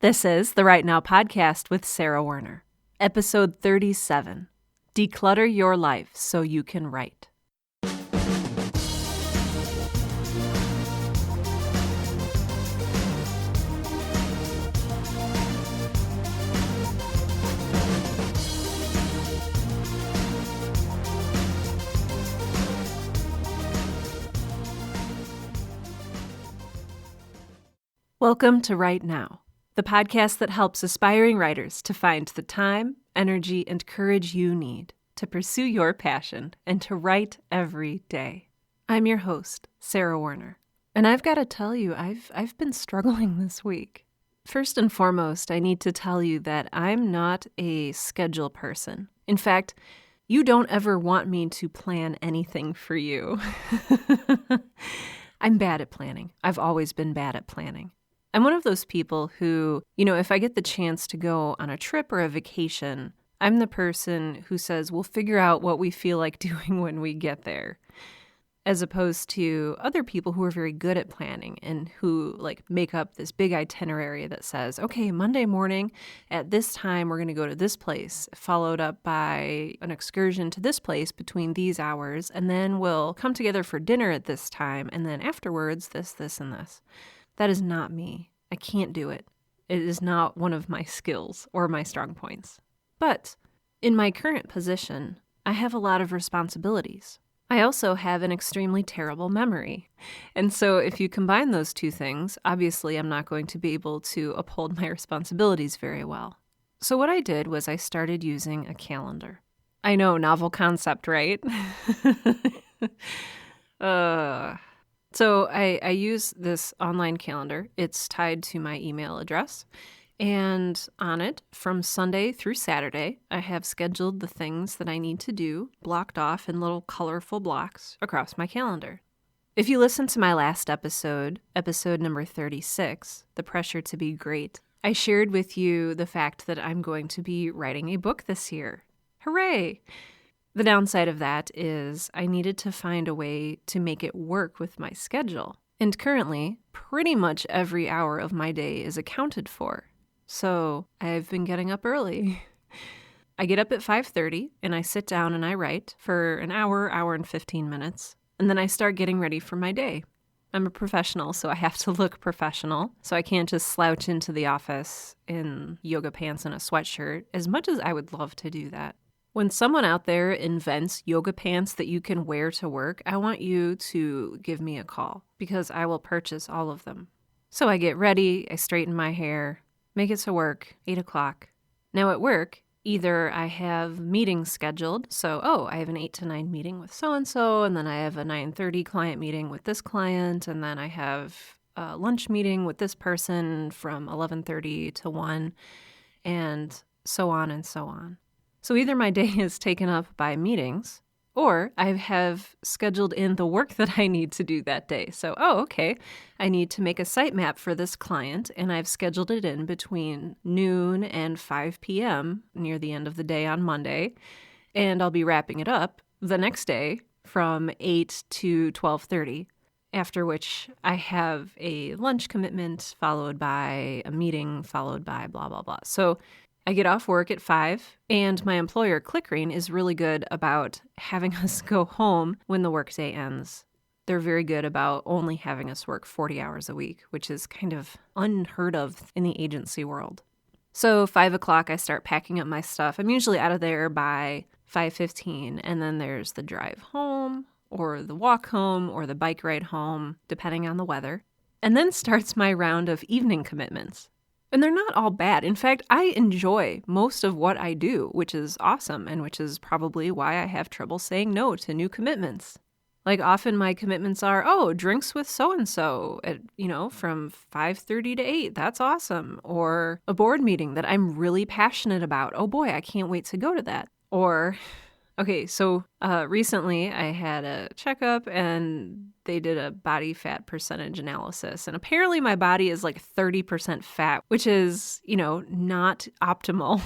This is the Right Now podcast with Sarah Werner, episode 37, Declutter Your Life So You Can Write. Welcome to Right Now, the podcast that helps aspiring writers to find the time, energy, and courage you need to pursue your passion and to write every day. I'm your host, Sarah Werner, and I've got to tell you, I've been struggling this week. First and foremost, I need to tell you that I'm not a schedule person. In fact, you don't ever want me to plan anything for you. I'm bad at planning. I've always been bad at planning. I'm one of those people who, if I get the chance to go on a trip or a vacation, I'm the person who says, we'll figure out what we feel like doing when we get there. As opposed to other people who are very good at planning and who make up this big itinerary that says, okay, Monday morning at this time, we're going to go to this place, followed up by an excursion to this place between these hours, and then we'll come together for dinner at this time, and then afterwards, this, and this. That is not me. I can't do it. It is not one of my skills or my strong points. But in my current position, I have a lot of responsibilities. I also have an extremely terrible memory. And so if you combine those two things, obviously I'm not going to be able to uphold my responsibilities very well. So what I did was I started using a calendar. I know, novel concept, right? So I use this online calendar. It's tied to my email address. And on it, from Sunday through Saturday, I have scheduled the things that I need to do, blocked off in little colorful blocks across my calendar. If you listen to my last episode number 36, The Pressure to Be Great, I shared with you the fact that I'm going to be writing a book this year. Hooray! The downside of that is I needed to find a way to make it work with my schedule. And currently, pretty much every hour of my day is accounted for. So I've been getting up early. I get up at 5:30 and I sit down and I write for an hour and 15 minutes. And then I start getting ready for my day. I'm a professional, so I have to look professional. So I can't just slouch into the office in yoga pants and a sweatshirt, as much as I would love to do that. When someone out there invents yoga pants that you can wear to work, I want you to give me a call because I will purchase all of them. So I get ready, I straighten my hair, make it to work, 8 o'clock. Now at work, either I have meetings scheduled, so, I have an 8 to 9 meeting with so-and-so, and then I have a 9:30 client meeting with this client, and then I have a lunch meeting with this person from 11:30 to 1, and so on and so on. So either my day is taken up by meetings, or I have scheduled in the work that I need to do that day. So, okay, I need to make a sitemap for this client, and I've scheduled it in between noon and 5 p.m. near the end of the day on Monday, and I'll be wrapping it up the next day from 8 to 12:30, after which I have a lunch commitment followed by a meeting followed by blah, blah, blah. So I get off work at 5, and my employer, Clickring, is really good about having us go home when the workday ends. They're very good about only having us work 40 hours a week, which is kind of unheard of in the agency world. So 5 o'clock, I start packing up my stuff. I'm usually out of there by 5:15, and then there's the drive home, or the walk home, or the bike ride home, depending on the weather. And then starts my round of evening commitments. And they're not all bad. In fact, I enjoy most of what I do, which is awesome, and which is probably why I have trouble saying no to new commitments. Often my commitments are, drinks with so-and-so at, from 5:30 to 8. That's awesome. Or a board meeting that I'm really passionate about. Oh boy, I can't wait to go to that. Or, recently I had a checkup and they did a body fat percentage analysis. And apparently my body is 30% fat, which is, not optimal.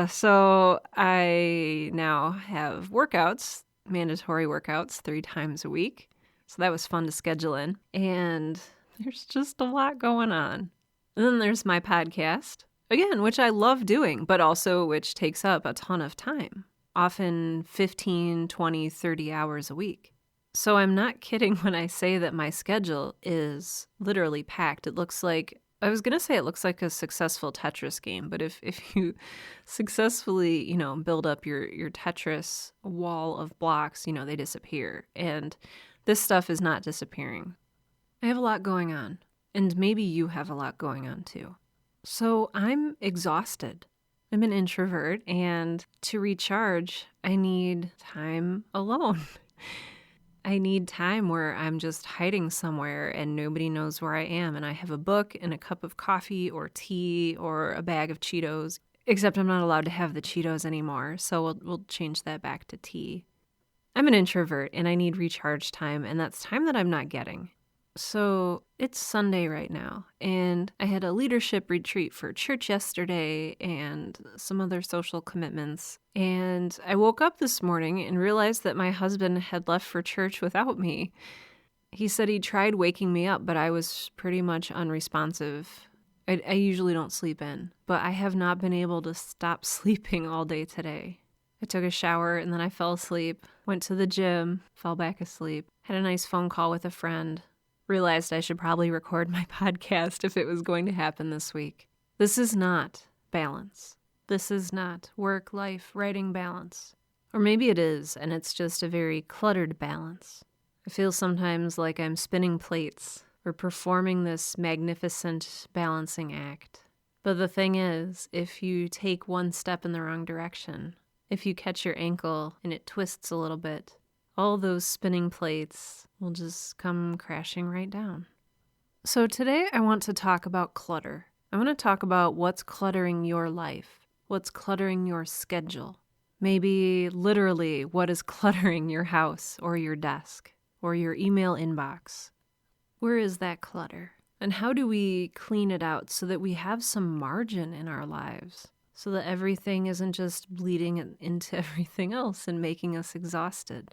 So I now have workouts, mandatory workouts 3 times a week. So that was fun to schedule in. And There's just a lot going on. And then there's my podcast, again, which I love doing, but also which takes up a ton of time, often 15, 20, 30 hours a week. So I'm not kidding when I say that my schedule is literally packed. It looks like, I was going to say it looks like a successful Tetris game, but if you successfully, build up your Tetris wall of blocks, they disappear. And this stuff is not disappearing. I have a lot going on, and maybe you have a lot going on too. So I'm exhausted. I'm an introvert, and to recharge, I need time alone. I need time where I'm just hiding somewhere and nobody knows where I am, and I have a book and a cup of coffee or tea or a bag of Cheetos, except I'm not allowed to have the Cheetos anymore, so we'll change that back to tea. I'm an introvert, and I need recharge time, and that's time that I'm not getting. So it's Sunday right now, and I had a leadership retreat for church yesterday and some other social commitments. And I woke up this morning and realized that my husband had left for church without me. He said he tried waking me up, but I was pretty much unresponsive. I usually don't sleep in, but I have not been able to stop sleeping all day today. I took a shower and then I fell asleep, went to the gym, fell back asleep, had a nice phone call with a friend. Realized I should probably record my podcast if it was going to happen this week. This is not balance. This is not work-life writing balance. Or maybe it is, and it's just a very cluttered balance. I feel sometimes like I'm spinning plates or performing this magnificent balancing act. But the thing is, if you take one step in the wrong direction, if you catch your ankle and it twists a little bit, all those spinning plates will just come crashing right down. So today I want to talk about clutter. I want to talk about what's cluttering your life, what's cluttering your schedule. Maybe literally what is cluttering your house or your desk or your email inbox. Where is that clutter? And how do we clean it out so that we have some margin in our lives? So that everything isn't just bleeding into everything else and making us exhausted.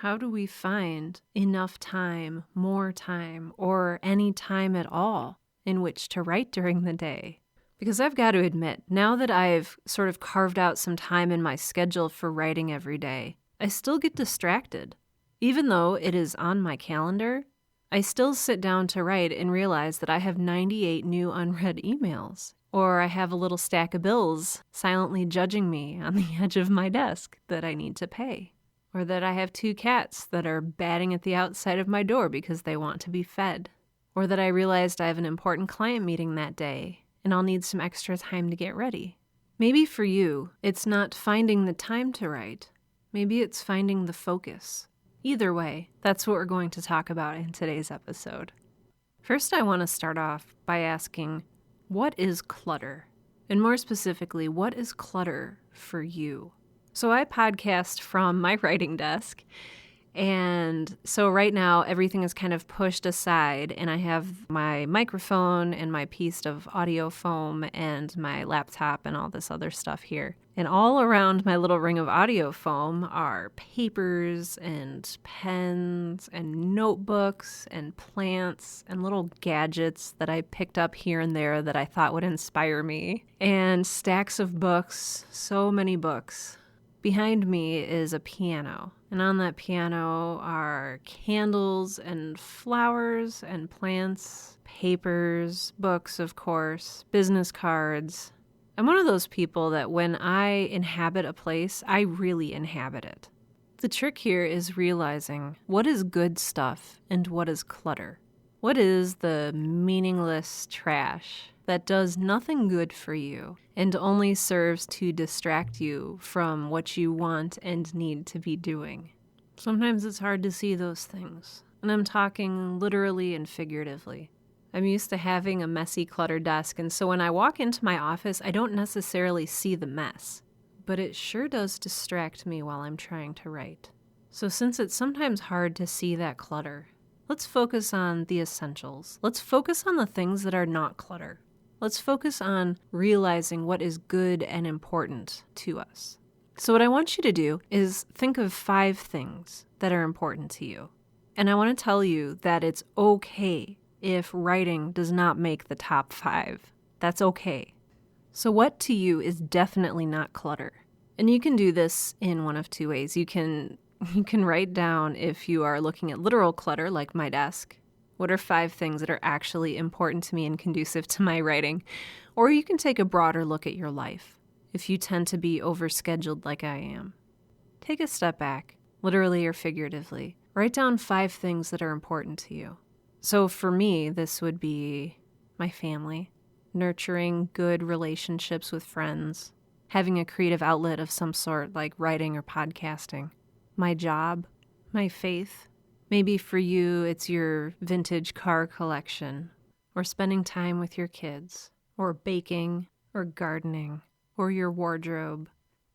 How do we find enough time, more time, or any time at all in which to write during the day? Because I've got to admit, now that I've sort of carved out some time in my schedule for writing every day, I still get distracted. Even though it is on my calendar, I still sit down to write and realize that I have 98 new unread emails. Or I have a little stack of bills silently judging me on the edge of my desk that I need to pay. Or that I have 2 cats that are batting at the outside of my door because they want to be fed. Or that I realized I have an important client meeting that day and I'll need some extra time to get ready. Maybe for you, it's not finding the time to write. Maybe it's finding the focus. Either way, that's what we're going to talk about in today's episode. First, I want to start off by asking, what is clutter? And more specifically, what is clutter for you? So I podcast from my writing desk, and so right now everything is kind of pushed aside, and I have my microphone and my piece of audio foam and my laptop and all this other stuff here. And all around my little ring of audio foam are papers and pens and notebooks and plants and little gadgets that I picked up here and there that I thought would inspire me, and stacks of books, so many books. Behind me is a piano, and on that piano are candles and flowers and plants, papers, books, of course, business cards. I'm one of those people that when I inhabit a place, I really inhabit it. The trick here is realizing what is good stuff and what is clutter. What is the meaningless trash that does nothing good for you and only serves to distract you from what you want and need to be doing? Sometimes it's hard to see those things, and I'm talking literally and figuratively. I'm used to having a messy, cluttered desk, and so when I walk into my office, I don't necessarily see the mess, but it sure does distract me while I'm trying to write. So since it's sometimes hard to see that clutter, let's focus on the essentials. Let's focus on the things that are not clutter. Let's focus on realizing what is good and important to us. So what I want you to do is think of 5 things that are important to you. And I want to tell you that it's okay if writing does not make the top 5. That's okay. So what to you is definitely not clutter? And you can do this in one of two ways. You can write down, if you are looking at literal clutter like my desk, what are 5 things that are actually important to me and conducive to my writing? Or you can take a broader look at your life if you tend to be overscheduled like I am. Take a step back, literally or figuratively. Write down 5 things that are important to you. So for me, this would be my family, nurturing good relationships with friends, having a creative outlet of some sort like writing or podcasting, my job, my faith. Maybe for you, it's your vintage car collection, or spending time with your kids, or baking, or gardening, or your wardrobe.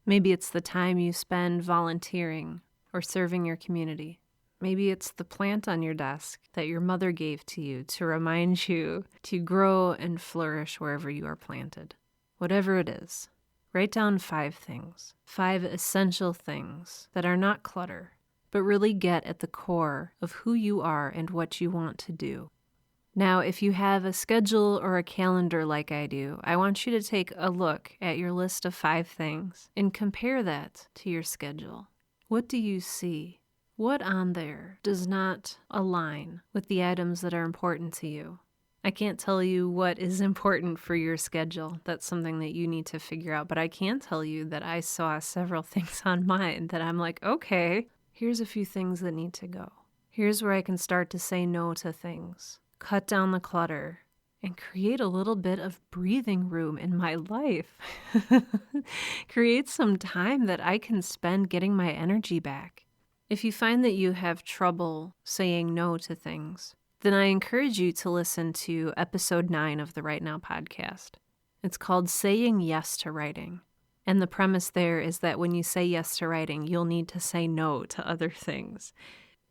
Maybe it's the time you spend volunteering or serving your community. Maybe it's the plant on your desk that your mother gave to you to remind you to grow and flourish wherever you are planted. Whatever it is, write down 5 things, 5 essential things that are not clutter, but really get at the core of who you are and what you want to do. Now, if you have a schedule or a calendar like I do, I want you to take a look at your list of 5 things and compare that to your schedule. What do you see? What on there does not align with the items that are important to you? I can't tell you what is important for your schedule. That's something that you need to figure out. But I can tell you that I saw several things on mine that I'm like, okay, here's a few things that need to go. Here's where I can start to say no to things, cut down the clutter, and create a little bit of breathing room in my life. Create some time that I can spend getting my energy back. If you find that you have trouble saying no to things, then I encourage you to listen to episode 9 of the Right Now podcast. It's called Saying Yes to Writing. And the premise there is that when you say yes to writing, you'll need to say no to other things.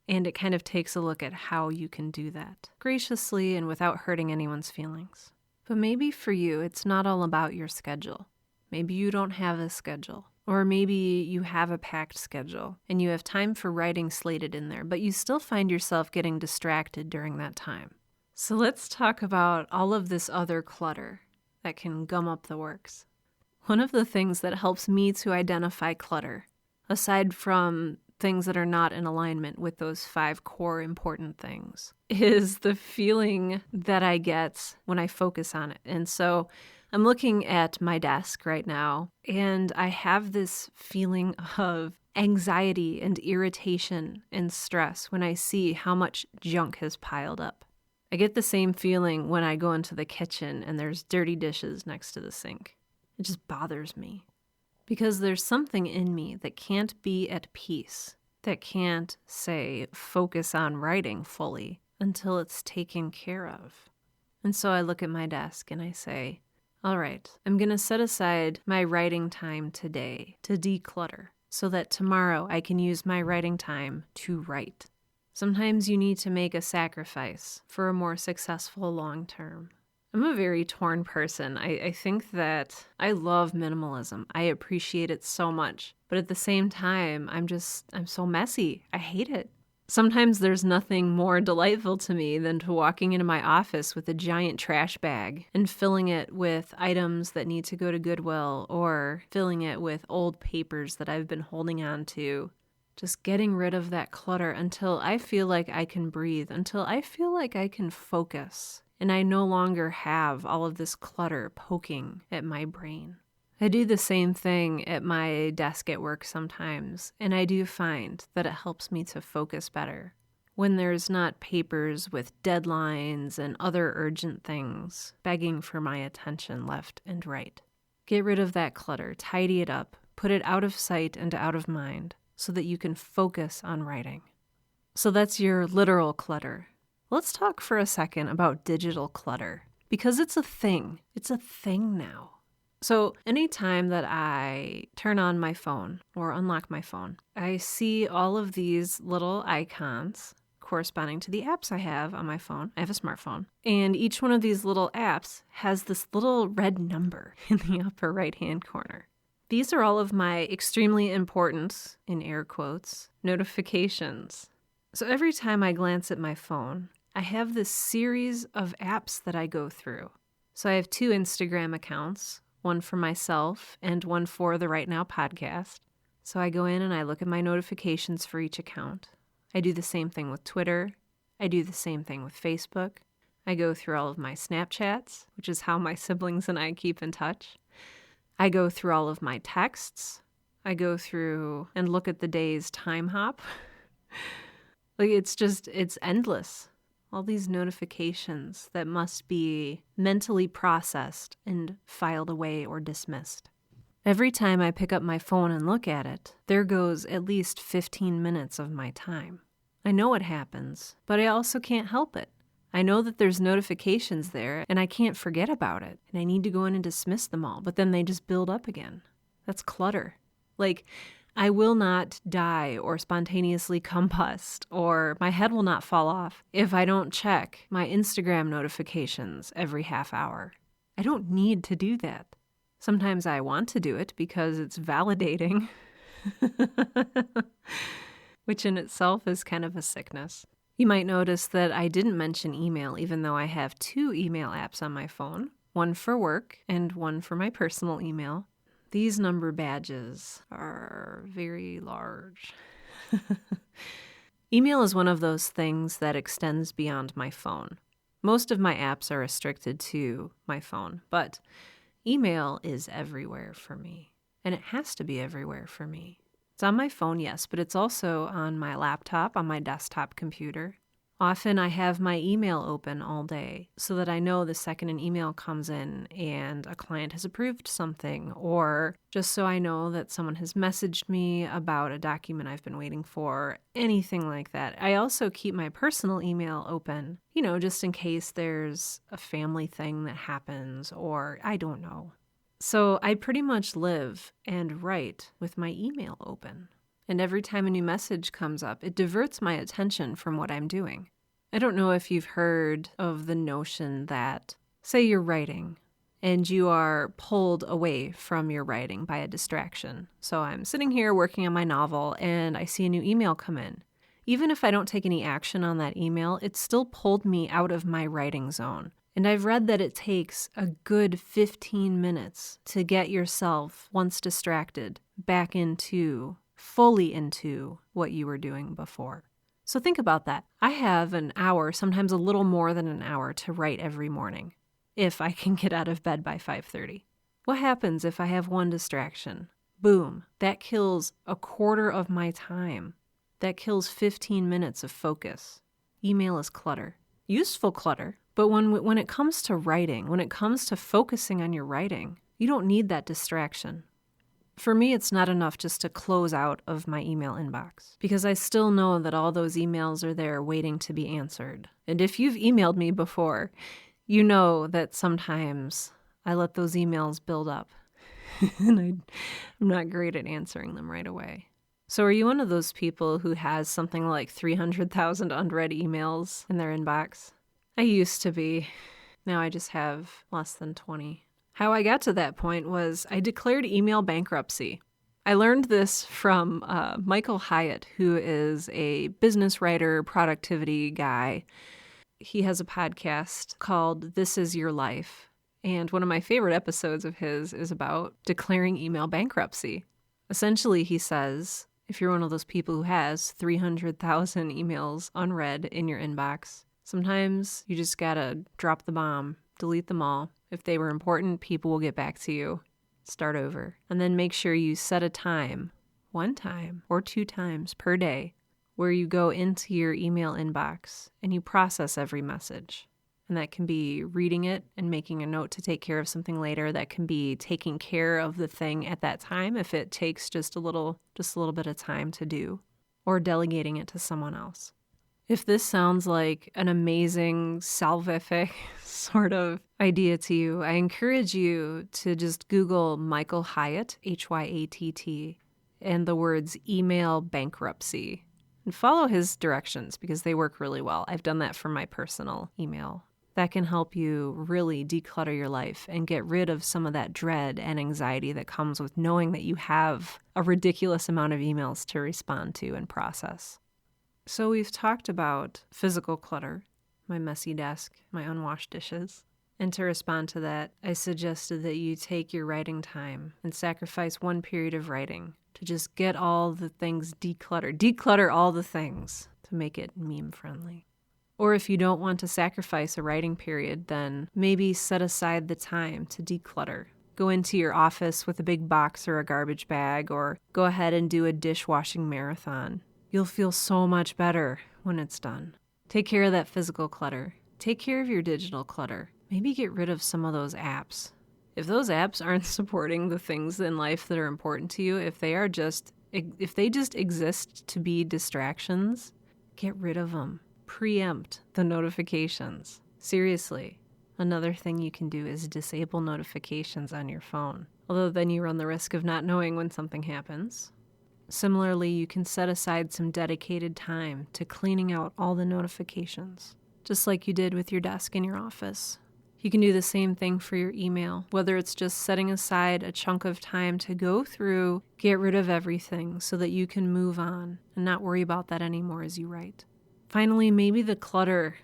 And it kind of takes a look at how you can do that graciously and without hurting anyone's feelings. But maybe for you, it's not all about your schedule. Maybe you don't have a schedule. Or maybe you have a packed schedule and you have time for writing slated in there, but you still find yourself getting distracted during that time. So let's talk about all of this other clutter that can gum up the works. One of the things that helps me to identify clutter, aside from things that are not in alignment with those 5 core important things, is the feeling that I get when I focus on it. And so I'm looking at my desk right now, and I have this feeling of anxiety and irritation and stress when I see how much junk has piled up. I get the same feeling when I go into the kitchen and there's dirty dishes next to the sink. It just bothers me because there's something in me that can't be at peace, that can't, say, focus on writing fully until it's taken care of. And so I look at my desk and I say, all right, I'm going to set aside my writing time today to declutter so that tomorrow I can use my writing time to write. Sometimes you need to make a sacrifice for a more successful long term. I'm a very torn person. I think that I love minimalism. I appreciate it so much. But at the same time, I'm so messy. I hate it. Sometimes there's nothing more delightful to me than to walking into my office with a giant trash bag and filling it with items that need to go to Goodwill or filling it with old papers that I've been holding on to. Just getting rid of that clutter until I feel like I can breathe, until I feel like I can focus, and I no longer have all of this clutter poking at my brain. I do the same thing at my desk at work sometimes, and I do find that it helps me to focus better when there's not papers with deadlines and other urgent things begging for my attention left and right. Get rid of that clutter, tidy it up, put it out of sight and out of mind so that you can focus on writing. So that's your literal clutter. Let's talk for a second about digital clutter, because it's a thing. It's a thing now. So anytime that I turn on my phone or unlock my phone, I see all of these little icons corresponding to the apps I have on my phone. I have a smartphone. And each one of these little apps has this little red number in the upper right-hand corner. These are all of my extremely important, in air quotes, notifications. So every time I glance at my phone, I have this series of apps that I go through. So I have 2 Instagram accounts, one for myself and one for the Right Now podcast. So I go in and I look at my notifications for each account. I do the same thing with Twitter. I do the same thing with Facebook. I go through all of my Snapchats, which is how my siblings and I keep in touch. I go through all of my texts. I go through and look at the day's time hop. It's endless. All these notifications that must be mentally processed and filed away or dismissed. Every time I pick up my phone and look at it, there goes at least 15 minutes of my time. I know it happens, but I also can't help it. I know that there's notifications there, and I can't forget about it, and I need to go in and dismiss them all, but then they just build up again. That's clutter. I will not die or spontaneously combust, or my head will not fall off if I don't check my Instagram notifications every half hour. I don't need to do that. Sometimes I want to do it because it's validating, which in itself is kind of a sickness. You might notice that I didn't mention email, even though I have 2 email apps on my phone, one for work and one for my personal email. These number badges are very large. Email is one of those things that extends beyond my phone. Most of my apps are restricted to my phone, but email is everywhere for me, and it has to be everywhere for me. It's on my phone, yes, but it's also on my laptop, on my desktop computer. Often I have my email open all day so that I know the second an email comes in and a client has approved something, or just so I know that someone has messaged me about a document I've been waiting for, anything like that. I also keep my personal email open, just in case there's a family thing that happens, or I don't know. So I pretty much live and write with my email open. And every time a new message comes up, it diverts my attention from what I'm doing. I don't know if you've heard of the notion that, say you're writing, and you are pulled away from your writing by a distraction. So I'm sitting here working on my novel, and I see a new email come in. Even if I don't take any action on that email, it still pulled me out of my writing zone. And I've read that it takes a good 15 minutes to get yourself, once distracted, back fully into what you were doing before. So think about that. I have an hour, sometimes a little more than an hour, to write every morning, if I can get out of bed by 5:30. What happens if I have one distraction? Boom, that kills a quarter of my time. That kills 15 minutes of focus. Email is clutter. Useful clutter, but when it comes to writing, when it comes to focusing on your writing, you don't need that distraction. For me, it's not enough just to close out of my email inbox, because I still know that all those emails are there waiting to be answered. And if you've emailed me before, you know that sometimes I let those emails build up, and I'm not great at answering them right away. So are you one of those people who has something like 300,000 unread emails in their inbox? I used to be. Now I just have less than 20. How I got to that point was I declared email bankruptcy. I learned this from Michael Hyatt, who is a business writer, productivity guy. He has a podcast called This Is Your Life. And one of my favorite episodes of his is about declaring email bankruptcy. Essentially, he says, if you're one of those people who has 300,000 emails unread in your inbox, sometimes you just gotta drop the bomb, delete them all. If they were important, people will get back to you. Start over. And then make sure you set a time, 1 time or 2 times per day, where you go into your email inbox and you process every message. And that can be reading it and making a note to take care of something later. That can be taking care of the thing at that time if it takes just a little bit of time to do, or delegating it to someone else. If this sounds like an amazing, salvific sort of idea to you, I encourage you to just Google Michael Hyatt, Hyatt, and the words email bankruptcy, and follow his directions because they work really well. I've done that for my personal email. That can help you really declutter your life and get rid of some of that dread and anxiety that comes with knowing that you have a ridiculous amount of emails to respond to and process. So we've talked about physical clutter. my messy desk, my unwashed dishes. And to respond to that, I suggested that you take your writing time and sacrifice one period of writing to just get all the things decluttered. Declutter all the things to make it meme friendly. Or if you don't want to sacrifice a writing period, then maybe set aside the time to declutter. Go into your office with a big box or a garbage bag, or go ahead and do a dishwashing marathon. You'll feel so much better when it's done. Take care of that physical clutter. Take care of your digital clutter. Maybe get rid of some of those apps. If those apps aren't supporting the things in life that are important to you, if they just exist to be distractions, get rid of them. Preempt the notifications. Seriously. Another thing you can do is disable notifications on your phone, although then you run the risk of not knowing when something happens. Similarly, you can set aside some dedicated time to cleaning out all the notifications, just like you did with your desk in your office. You can do the same thing for your email, whether it's just setting aside a chunk of time to go through, get rid of everything so that you can move on and not worry about that anymore as you write. Finally, maybe the clutter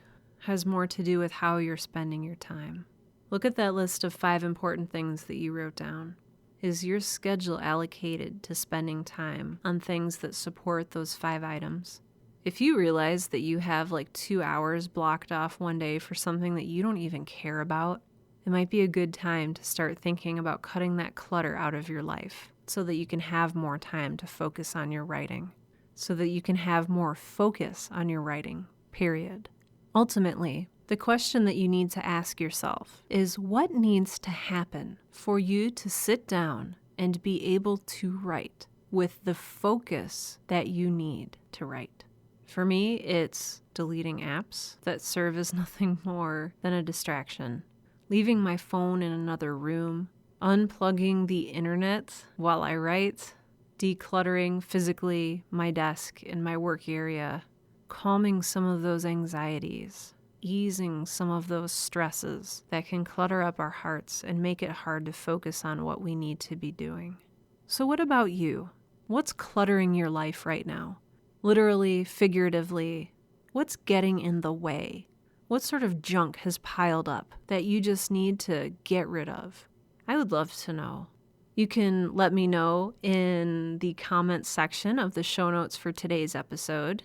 has more to do with how you're spending your time. Look at that list of 5 important things that you wrote down. Is your schedule allocated to spending time on things that support those 5 items? If you realize that you have 2 hours blocked off one day for something that you don't even care about, it might be a good time to start thinking about cutting that clutter out of your life so that you can have more time to focus on your writing, so that you can have more focus on your writing, period. Ultimately, the question that you need to ask yourself is, what needs to happen for you to sit down and be able to write with the focus that you need to write? For me, it's deleting apps that serve as nothing more than a distraction, leaving my phone in another room, unplugging the internet while I write, decluttering physically my desk and my work area, calming some of those anxieties, easing some of those stresses that can clutter up our hearts and make it hard to focus on what we need to be doing. So what about you? What's cluttering your life right now? Literally, figuratively, what's getting in the way? What sort of junk has piled up that you just need to get rid of? I would love to know. You can let me know in the comments section of the show notes for today's episode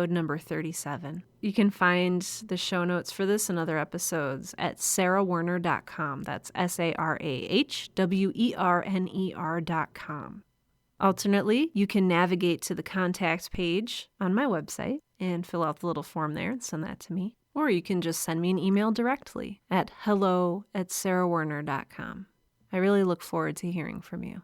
number 37. You can find the show notes for this and other episodes at sarahwerner.com. That's sarahwerner.com. Alternately, you can navigate to the contact page on my website and fill out the little form there and send that to me. Or you can just send me an email directly at hello@sarahwerner.com. I really look forward to hearing from you.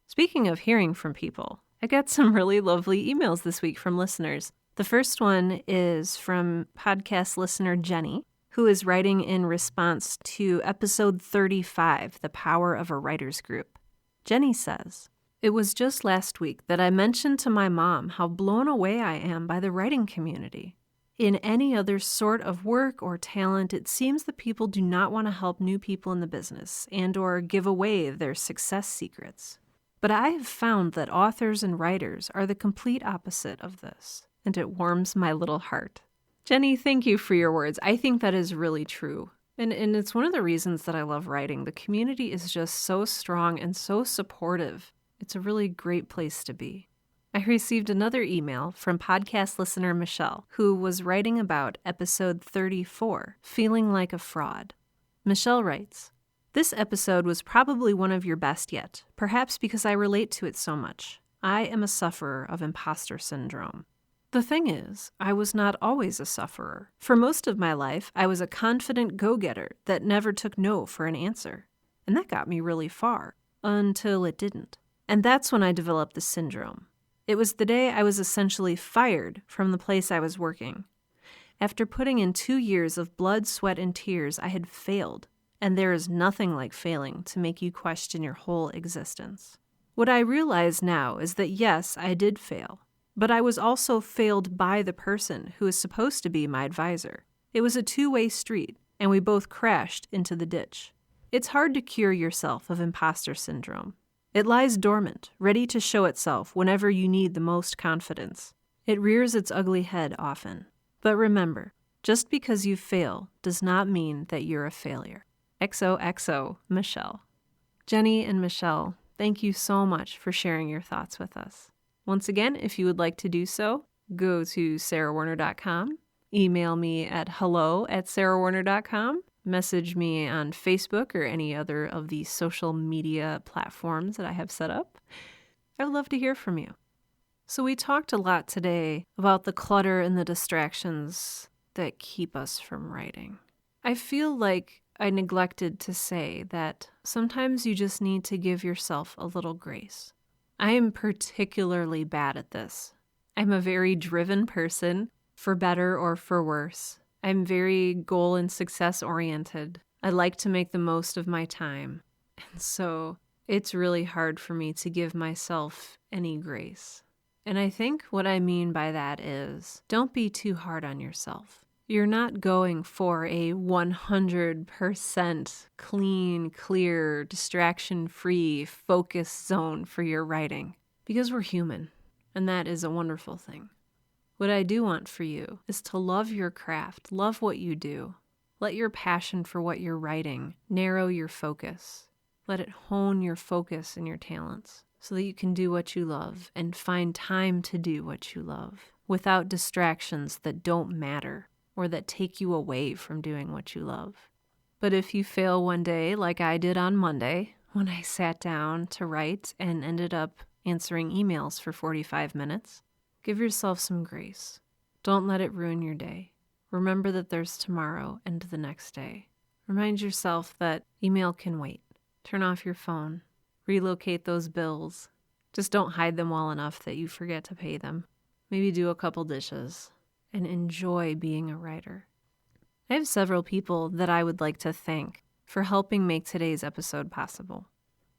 Speaking of hearing from people, I got some really lovely emails this week from listeners. The first one is from podcast listener Jenny, who is writing in response to episode 35, The Power of a Writer's Group. Jenny says, "It was just last week that I mentioned to my mom how blown away I am by the writing community. In any other sort of work or talent, it seems that people do not want to help new people in the business and or give away their success secrets. But I have found that authors and writers are the complete opposite of this, and it warms my little heart." Jenny, thank you for your words. I think that is really true. And it's one of the reasons that I love writing. The community is just so strong and so supportive. It's a really great place to be. I received another email from podcast listener Michelle, who was writing about episode 34, Feeling Like a Fraud. Michelle writes, "This episode was probably one of your best yet, perhaps because I relate to it so much. I am a sufferer of imposter syndrome. The thing is, I was not always a sufferer. For most of my life, I was a confident go-getter that never took no for an answer. And that got me really far, until it didn't. And that's when I developed the syndrome. It was the day I was essentially fired from the place I was working. After putting in 2 years of blood, sweat, and tears, I had failed, and there is nothing like failing to make you question your whole existence. What I realize now is that yes, I did fail, but I was also failed by the person who is supposed to be my advisor. It was a two-way street, and we both crashed into the ditch. It's hard to cure yourself of imposter syndrome. It lies dormant, ready to show itself whenever you need the most confidence. It rears its ugly head often. But remember, Just because you fail does not mean that you're a failure. XOXO, Michelle. Jenny and Michelle, thank you so much for sharing your thoughts with us. Once again, if you would like to do so, go to sarahwarner.com, email me at hello@sarahwarner.com, message me on Facebook or any other of the social media platforms that I have set up. I would love to hear from you. So we talked a lot today about the clutter and the distractions that keep us from writing. I feel like I neglected to say that sometimes you just need to give yourself a little grace. I am particularly bad at this. I'm a very driven person, for better or for worse. I'm very goal and success oriented. I like to make the most of my time. And so it's really hard for me to give myself any grace. And I think what I mean by that is, don't be too hard on yourself. You're not going for a 100% clean, clear, distraction-free, focused zone for your writing, because we're human, and that is a wonderful thing. What I do want for you is to love your craft, love what you do. Let your passion for what you're writing narrow your focus. Let it hone your focus and your talents so that you can do what you love and find time to do what you love without distractions that don't matter or that take you away from doing what you love. But if you fail one day, like I did on Monday, when I sat down to write and ended up answering emails for 45 minutes, give yourself some grace. Don't let it ruin your day. Remember that there's tomorrow and the next day. Remind yourself that email can wait. Turn off your phone. Relocate those bills. Just don't hide them well enough that you forget to pay them. Maybe do a couple dishes. And enjoy being a writer. I have several people that I would like to thank for helping make today's episode possible.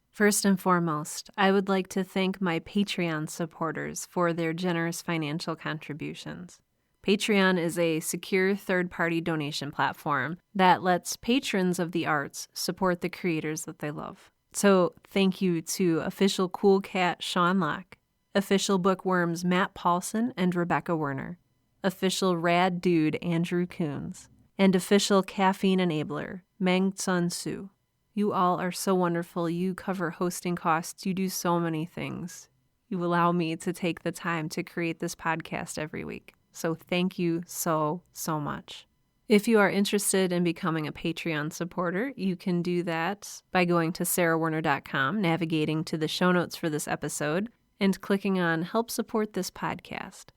First and foremost, I would like to thank my Patreon supporters for their generous financial contributions. Patreon is a secure third-party donation platform that lets patrons of the arts support the creators that they love. So thank you to official Cool Cat Sean Locke, official Bookworms Matt Paulson and Rebecca Werner, official Rad Dude Andrew Coons, and official Caffeine Enabler Meng Tsun Su. You all are so wonderful. You cover hosting costs. You do so many things. You allow me to take the time to create this podcast every week. So thank you so, so much. If you are interested in becoming a Patreon supporter, you can do that by going to sarahwarner.com, navigating to the show notes for this episode, and clicking on Help Support This Podcast.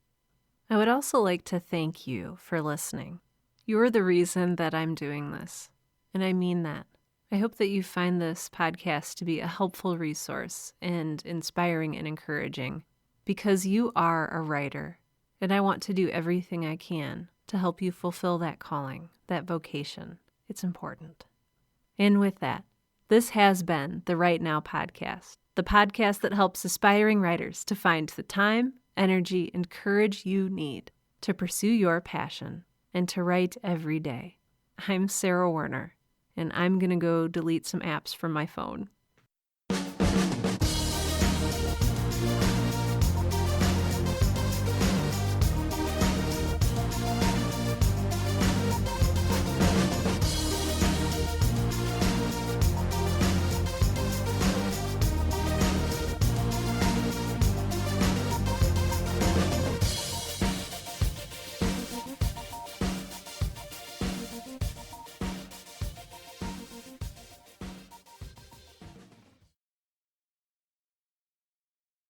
I would also like to thank you for listening. You're the reason that I'm doing this, and I mean that. I hope that you find this podcast to be a helpful resource and inspiring and encouraging, because you are a writer, and I want to do everything I can to help you fulfill that calling, that vocation. It's important. And with that, this has been the Right Now Podcast, the podcast that helps aspiring writers to find the time, energy, and courage you need to pursue your passion and to write every day. I'm Sarah Werner, and I'm going to go delete some apps from my phone.